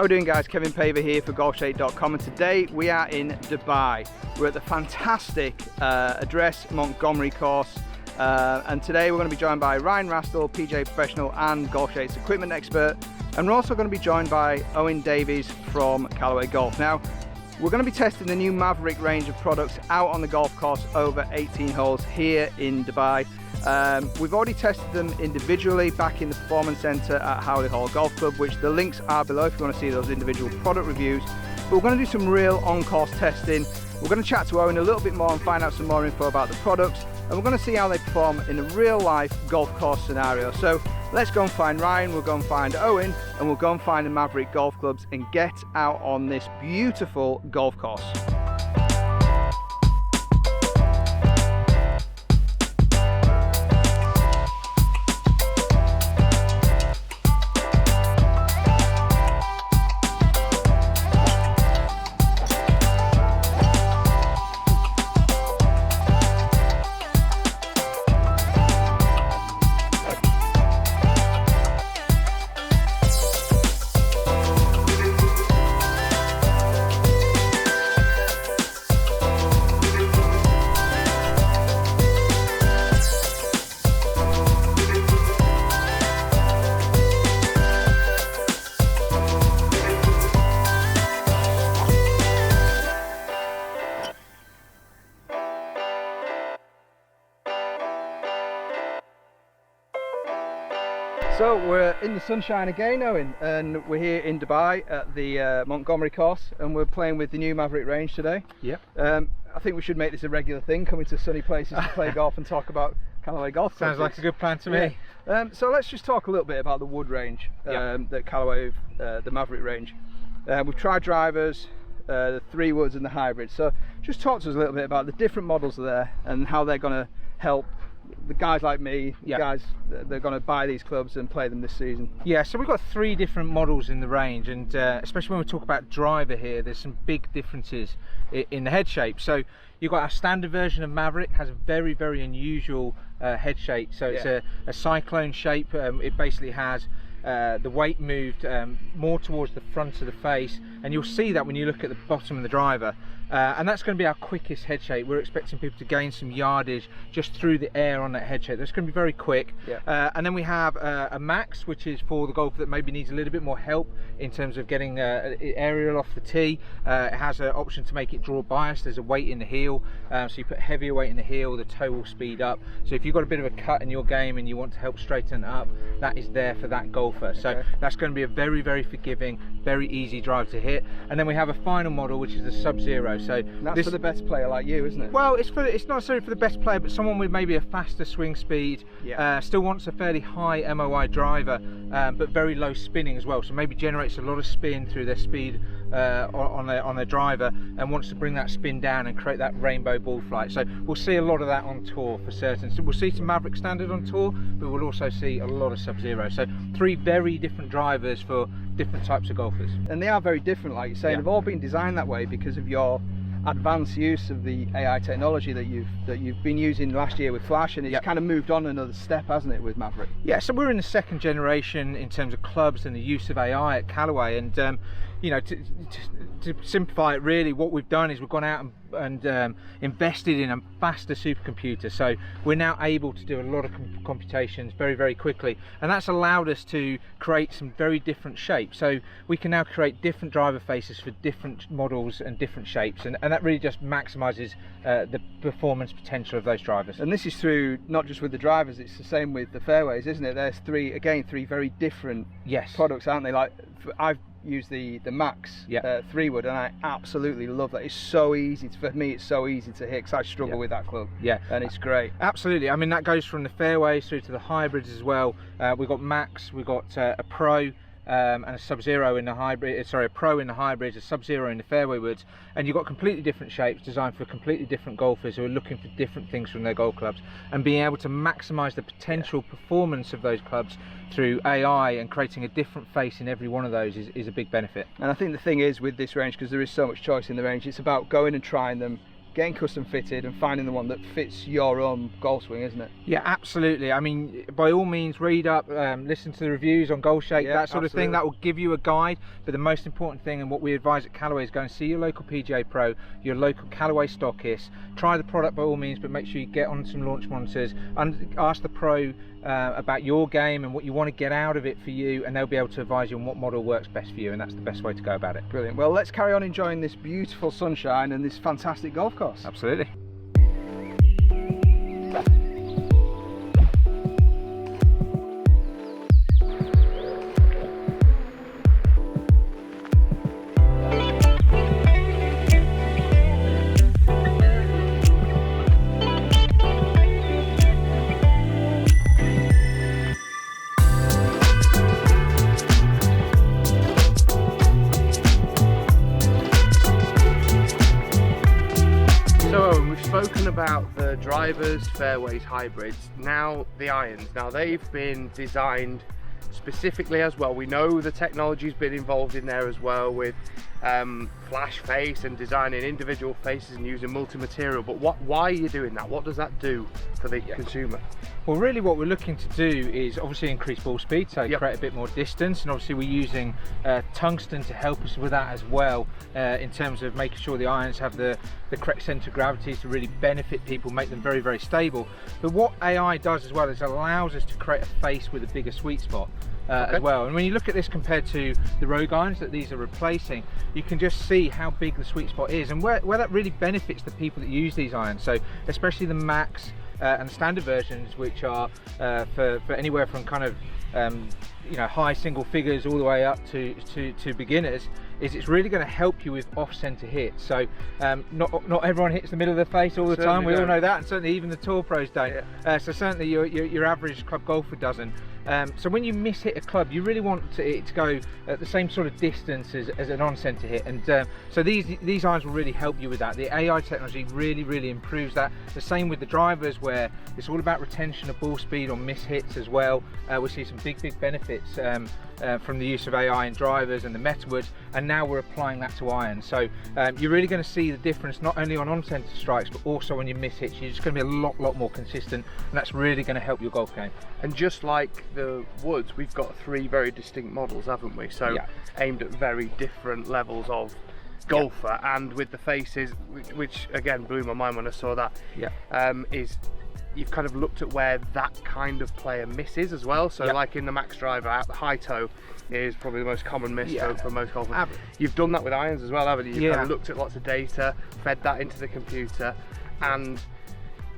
How are we doing, guys? Kevin Paver here for Golfshake.com, and today we are in Dubai. We're at the fantastic Address Montgomerie course, and today we're going to be joined by Ryan Rastall, PGA professional and Golfshake's equipment expert, and we're also going to be joined by Owen Davies from Callaway Golf. Now, we're going to be testing the new Mavrik range of products out on the golf course over 18 holes here in Dubai. We've already tested them individually back in the Performance Centre at Howley Hall Golf Club, which the links are below if you want to see those individual product reviews. But we're going to do some real on-course testing. We're going to chat to Owen a little bit more and find out some more info about the products, and we're going to see how they perform in a real-life golf course scenario. So let's go and find Ryan, we'll go and find Owen, and we'll go and find the Mavrik golf clubs and get out on this beautiful golf course. So we're in the sunshine again, Owen, and we're here in Dubai at the Montgomerie course, and we're playing with the new Mavrik range today. Yep. I think we should make this a regular thing, coming to sunny places to play golf and talk about Callaway golf. Sounds like a good plan to me. Yeah. So let's just talk a little bit about the wood range that Callaway, the Mavrik range. We've tried drivers, the 3 woods and the hybrids. So just talk to us a little bit about the different models there and how they're going to help the guys like me, guys they're going to buy these clubs and play them this season. Yeah, so we've got 3 different models in the range, and especially when we talk about driver here, there's some big differences in the head shape. So you've got our standard version of Mavrik, has a very, very unusual head shape. So it's a cyclone shape. It basically has the weight moved more towards the front of the face, and you'll see that when you look at the bottom of the driver, and that's going to be our quickest head shape. We're expecting people to gain some yardage just through the air on that head shape. That's going to be very quick. And then we have a max, which is for the golfer that maybe needs a little bit more help in terms of getting aerial off the tee. It has an option to make it draw bias. There's a weight in the heel, so you put heavier weight in the heel, the toe will speed up. So if you've got a bit of a cut in your game and you want to help straighten it up, that is there for that golfer. So that's going to be a very, very forgiving, very easy drive to hit. And then we have a final model, which is the Sub-Zero. So that's for the best player like you, isn't it? Well, it's not necessarily for the best player, but someone with maybe a faster swing speed, still wants a fairly high MOI driver, but very low spinning as well. So maybe generates a lot of spin through their speed on their driver, and wants to bring that spin down and create that rainbow ball flight. So we'll see a lot of that on tour for certain. So we'll see some Mavrik standard on tour, but we'll also see a lot of Sub-Zero. So 3 very different drivers for different types of golfers. And they are very different, like you say. They've all been designed that way because of your advanced use of the AI technology that you've been using last year with Flash, and it's kind of moved on another step, hasn't it, with Mavrik? Yeah, so we're in the 2nd generation in terms of clubs and the use of AI at Callaway, and you know, to simplify it, really what we've done is we've gone out and invested in a faster supercomputer, so we're now able to do a lot of computations very, very quickly, and that's allowed us to create some very different shapes. So we can now create different driver faces for different models and different shapes, and that really just maximizes the performance potential of those drivers. And this is through not just with the drivers, it's the same with the fairways, isn't it? There's 3 very different products, aren't they? Like I've used the Max 3 wood, and I absolutely love that. It's so easy for me, it's so easy to hit, because I struggle with that club, and it's great. Absolutely. I mean, that goes from the fairways through to the hybrids as well. We've got Max, we've got a Pro, and a Sub-Zero in the hybrid, sorry, a Pro in the hybrids, a Sub-Zero in the fairway woods, and you've got completely different shapes designed for completely different golfers who are looking for different things from their golf clubs, and being able to maximize the potential performance of those clubs through AI and creating a different face in every one of those is a big benefit. And I think the thing is with this range, because there is so much choice in the range, it's about going and trying them getting custom fitted and finding the one that fits your own golf swing, isn't it? Yeah, absolutely. I mean, by all means, read up, listen to the reviews on Golfshake, that sort of thing. That will give you a guide. But the most important thing, and what we advise at Callaway, is go and see your local PGA Pro, your local Callaway stockist. Try the product by all means, but make sure you get on some launch monitors and ask the pro about your game and what you want to get out of it for you, and they'll be able to advise you on what model works best for you, and that's the best way to go about it. Brilliant. Well, let's carry on enjoying this beautiful sunshine and this fantastic golf course. Absolutely. About the drivers, fairways, hybrids, now the irons. Now they've been designed specifically as well. We know the technology's been involved in there as well with flash face and designing individual faces and using multi-material, but why are you doing that? What does that do for the consumer? Well, really what we're looking to do is obviously increase ball speed, so create a bit more distance, and obviously we're using tungsten to help us with that as well, in terms of making sure the irons have the correct centre of gravity to really benefit people, make them very, very stable. But what AI does as well is allows us to create a face with a bigger sweet spot as well. And when you look at this compared to the Rogue irons that these are replacing, you can just see how big the sweet spot is, and where that really benefits the people that use these irons. So especially the Max and the standard versions, which are for anywhere from kind of you know, high single figures all the way up to beginners, is it's really going to help you with off-centre hits. So not everyone hits the middle of the face all the time. We all know that, and certainly even the tour pros don't. So certainly your average club golfer doesn't. So when you miss hit a club, you really want it to go at the same sort of distance as an on-centre hit, and so these irons will really help you with that. The AI technology really improves that. The same with the drivers, where it's all about retention of ball speed on miss hits as well. We see some big benefits from the use of AI in drivers and the metalwoods, and now we're applying that to irons. So you're really going to see the difference not only on centre strikes, but also when you miss hits. You're just going to be a lot more consistent, and that's really going to help your golf game. And just like the woods, we've got 3 very distinct models, haven't we? So aimed at very different levels of golfer, and with the faces, which again blew my mind when I saw that, is you've kind of looked at where that kind of player misses as well. So like in the Max Driver, out the high toe is probably the most common miss for most golfers. You've done that with irons as well, haven't you? You've kind of looked at lots of data, fed that into the computer, and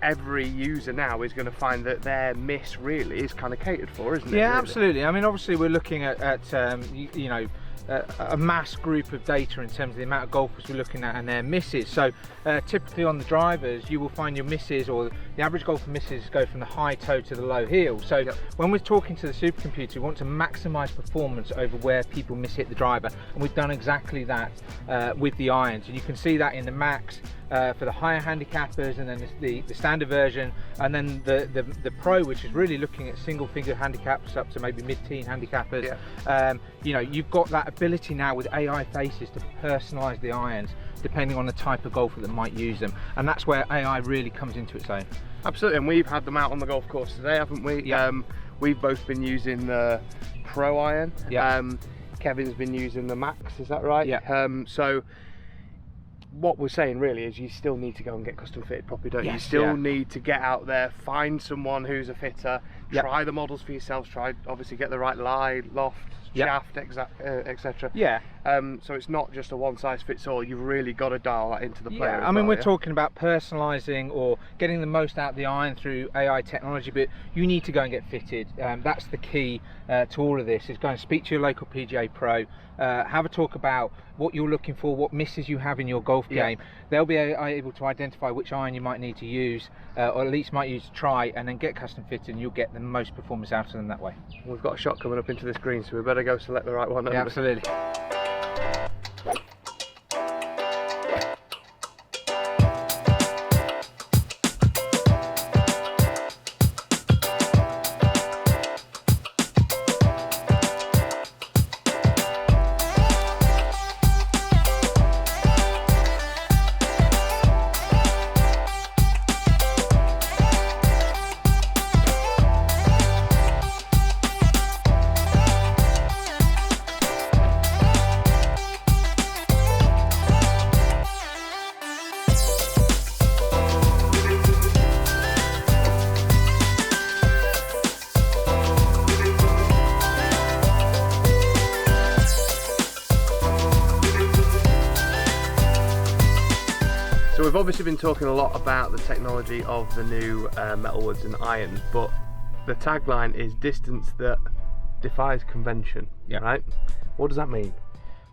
every user now is going to find that their miss really is kind of catered for, isn't it? Yeah, really? Absolutely. I mean, obviously we're looking at you know, a mass group of data in terms of the amount of golfers we're looking at and their misses. So typically on the drivers, you will find your misses, or the average golfer misses, go from the high toe to the low heel. So when we're talking to the supercomputer, we want to maximize performance over where people miss hit the driver, and we've done exactly that with the irons. And you can see that in the Max for the higher handicappers, and then the standard version, and then the Pro, which is really looking at single finger handicaps up to maybe mid-teen handicappers. You know, you've got that ability now with AI faces to personalize the irons depending on the type of golfer that might use them, and that's where AI really comes into its own. Absolutely, and we've had them out on the golf course today, haven't we? We've both been using the Pro iron. Kevin's been using the Max, is that right? So what we're saying really is you still need to go and get custom fitted properly, don't you? You still need to get out there, find someone who's a fitter, try the models for yourselves, try obviously get the right lie, loft, shaft, etc. So it's not just a one size fits all. You've really got to dial that into the player. I mean, we're talking about personalising or getting the most out of the iron through AI technology, but you need to go and get fitted. That's the key to all of this, is go and speak to your local PGA Pro, have a talk about what you're looking for, what misses you have in your golf game. They'll be able to identify which iron you might need to use, or at least might use to try, and then get custom fitted, and you'll get the most performance out of them that way. We've got a shot coming up into this green, so we better go select the right one. Absolutely. So we've obviously been talking a lot about the technology of the new metalwoods and irons, but the tagline is distance that defies convention, right? What does that mean?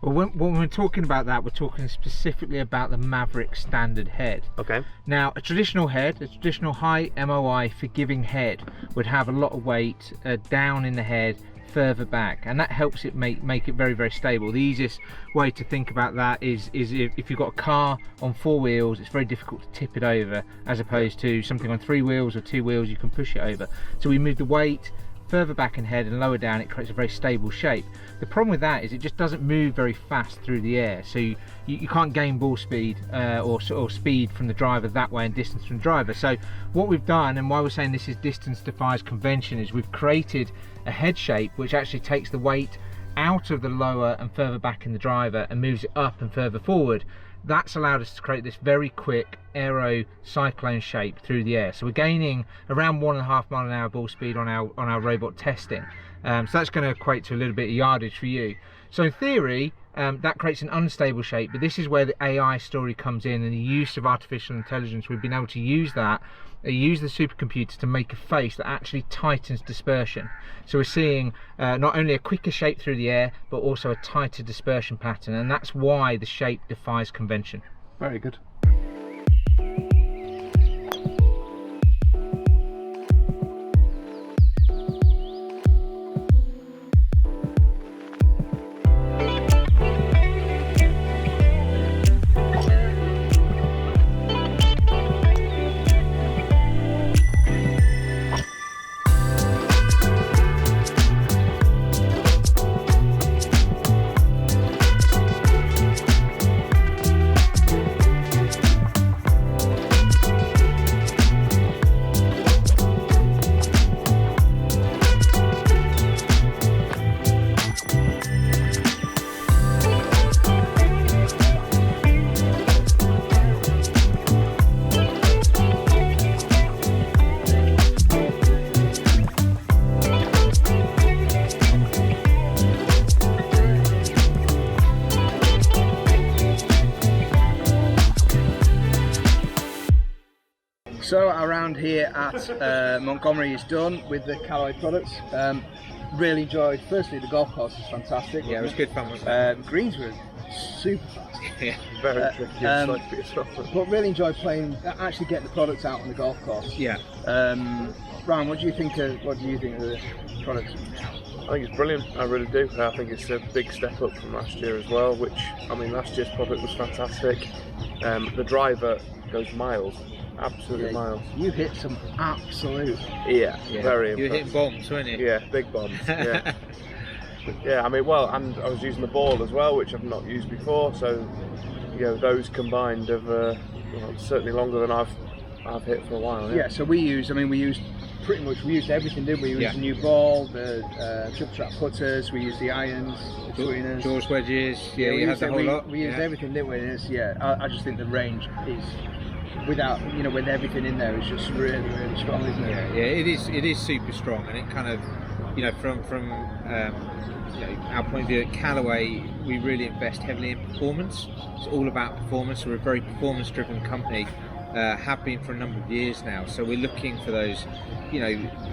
Well, when we're talking about that, we're talking specifically about the Mavrik standard head. Okay. Now, a traditional head, a traditional high MOI forgiving head would have a lot of weight down in the head, further back, and that helps it make it very, very stable. The easiest way to think about that is if you've got a car on 4 wheels, it's very difficult to tip it over, as opposed to something on 3 wheels or 2 wheels, you can push it over. So we move the weight further back in head and lower down, it creates a very stable shape. The problem with that is it just doesn't move very fast through the air, so you can't gain ball speed or speed from the driver that way and distance from the driver. So what we've done, and why we're saying this is distance defies convention, is we've created a head shape which actually takes the weight out of the lower and further back in the driver and moves it up and further forward. That's allowed us to create this very quick aero cyclone shape through the air. So we're gaining around 1.5 mile an hour ball speed on our robot testing. So that's going to equate to a little bit of yardage for you. So in theory, that creates an unstable shape, but this is where the AI story comes in, and the use of artificial intelligence. We've been able to use that, use the supercomputers to make a face that actually tightens dispersion. So we're seeing not only a quicker shape through the air, but also a tighter dispersion pattern, and that's why the shape defies convention. Very good. So around here at Montgomerie is done with the Callaway products. Really enjoyed, firstly the golf course is fantastic. Yeah, it was good fun, wasn't it? Greens were super fast. Yeah. Very tricky and slightly yourself. But really enjoyed playing, actually getting the products out on the golf course. Yeah. Ryan, what do you think of the products? I think it's brilliant, I really do. I think it's a big step up from last year as well, which, I mean, last year's product was fantastic. The driver goes miles. Absolutely miles. You hit some absolute. Yeah, very impressive. You were hitting bombs, weren't you? Yeah, big bombs. Yeah. Yeah, I mean, well, and I was using the ball as well, which I've not used before. So, you know, those combined have certainly longer than I've hit for a while. Yeah. So we used pretty much everything, didn't we? We used a new ball, the triple trap putters. We used the irons, the tweeners, Jaws wedges. Yeah, we used the whole lot. We used everything, didn't we? I just think the range is, without, with everything in there, is just really, really strong, isn't it? Yeah, it is super strong, and it kind of, from our point of view at Callaway, we really invest heavily in performance. It's all about performance. We're a very performance-driven company, have been for a number of years now. So we're looking for those,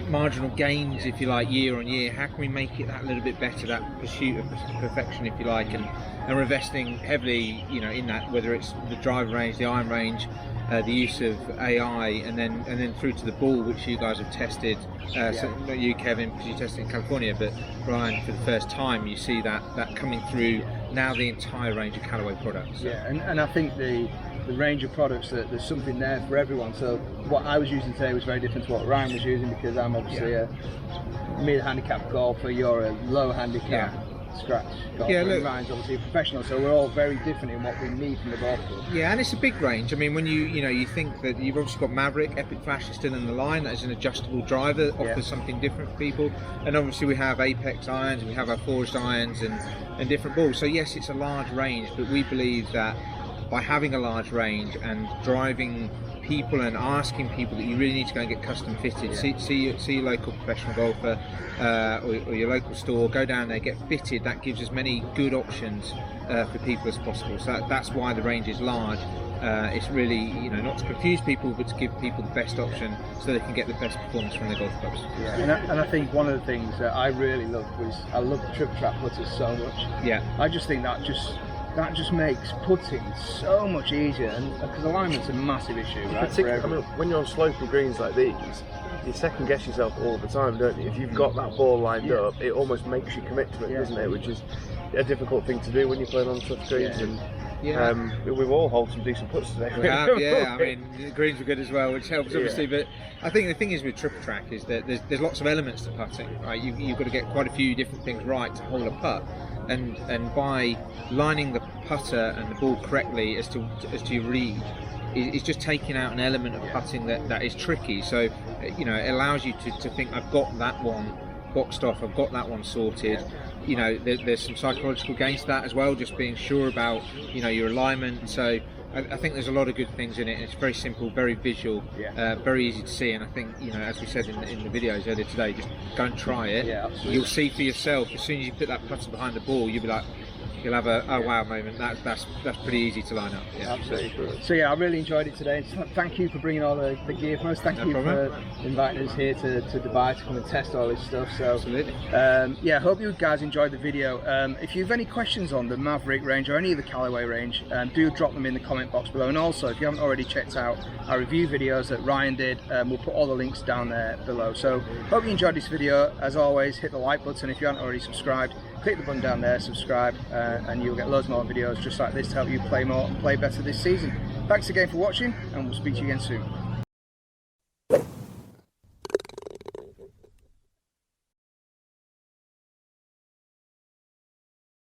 marginal gains, if you like, year on year. How can we make it that little bit better, that pursuit of perfection, if you like? And we're investing heavily, in that, whether it's the driver range, the iron range, the use of AI, and then through to the ball, which you guys have tested. So not you, Kevin, because you tested in California, but Brian, for the first time, you see that coming through now, the entire range of Callaway products. Yeah, and I think the range of products, that there's something there for everyone. So what I was using today was very different to what Ryan was using, because I'm obviously a mid-handicap golfer, you're a low handicap scratch golfer. Yeah, look, Ryan's obviously a professional, so we're all very different in what we need from the golf club. Yeah, and it's a big range. I mean, when you think that you've obviously got Mavrik, Epic Flash is still in the line, that is an adjustable driver, offers something different for people. And obviously we have Apex irons, we have our forged irons and different balls. So yes, it's a large range, but we believe that by having a large range and driving people and asking people that you really need to go and get custom fitted, see your local professional golfer or your local store, go down there, get fitted. That gives as many good options for people as possible. So that's why the range is large. It's really, you know, not to confuse people, but to give people the best option so they can get the best performance from their golf clubs. Yeah, and I think one of the things that I really loved was I love the triple trap putters so much. Yeah. I just think that just makes putting so much easier, and because alignment's a massive issue, right? I mean, when you're on sloping greens like these, you second guess yourself all the time, don't you? If you've got that ball lined up, it almost makes you commit to it, doesn't it? Which is a difficult thing to do when you're playing on tough greens. And we've all holed some decent putts today. We have, yeah. I mean, the greens were good as well, which helps obviously. But I think the thing is with triple track is that there's lots of elements to putting. Right, you've got to get quite a few different things right to hold a putt, and by lining the putter and the ball correctly as to your read, is just taking out an element of putting that is tricky. So, you know, it allows you to think, I've got that one boxed off, I've got that one sorted. You know, there's some psychological gains to that as well, just being sure about, you know, your alignment. So I think there's a lot of good things in it. It's very simple, very visual, very easy to see. And I think, you know, as we said in the videos earlier today, just go and try it. Yeah, absolutely. You'll see for yourself, as soon as you put that putter behind the ball, you'll be like, you'll have a oh wow moment. That's pretty easy to line up. Yeah, absolutely. So yeah, I really enjoyed it today. Thank you for bringing all the gear for us. Thank you for inviting us here to Dubai to come and test all this stuff. So absolutely. Yeah, hope you guys enjoyed the video. If you have any questions on the Mavrik range or any of the Callaway range, do drop them in the comment box below. And also, if you haven't already checked out our review videos that Ryan did, we'll put all the links down there below. So hope you enjoyed this video. As always, hit the like button if you haven't already subscribed. Click the button down there, subscribe, and you'll get loads more videos just like this to help you play more and play better this season. Thanks again for watching, and we'll speak to you again soon.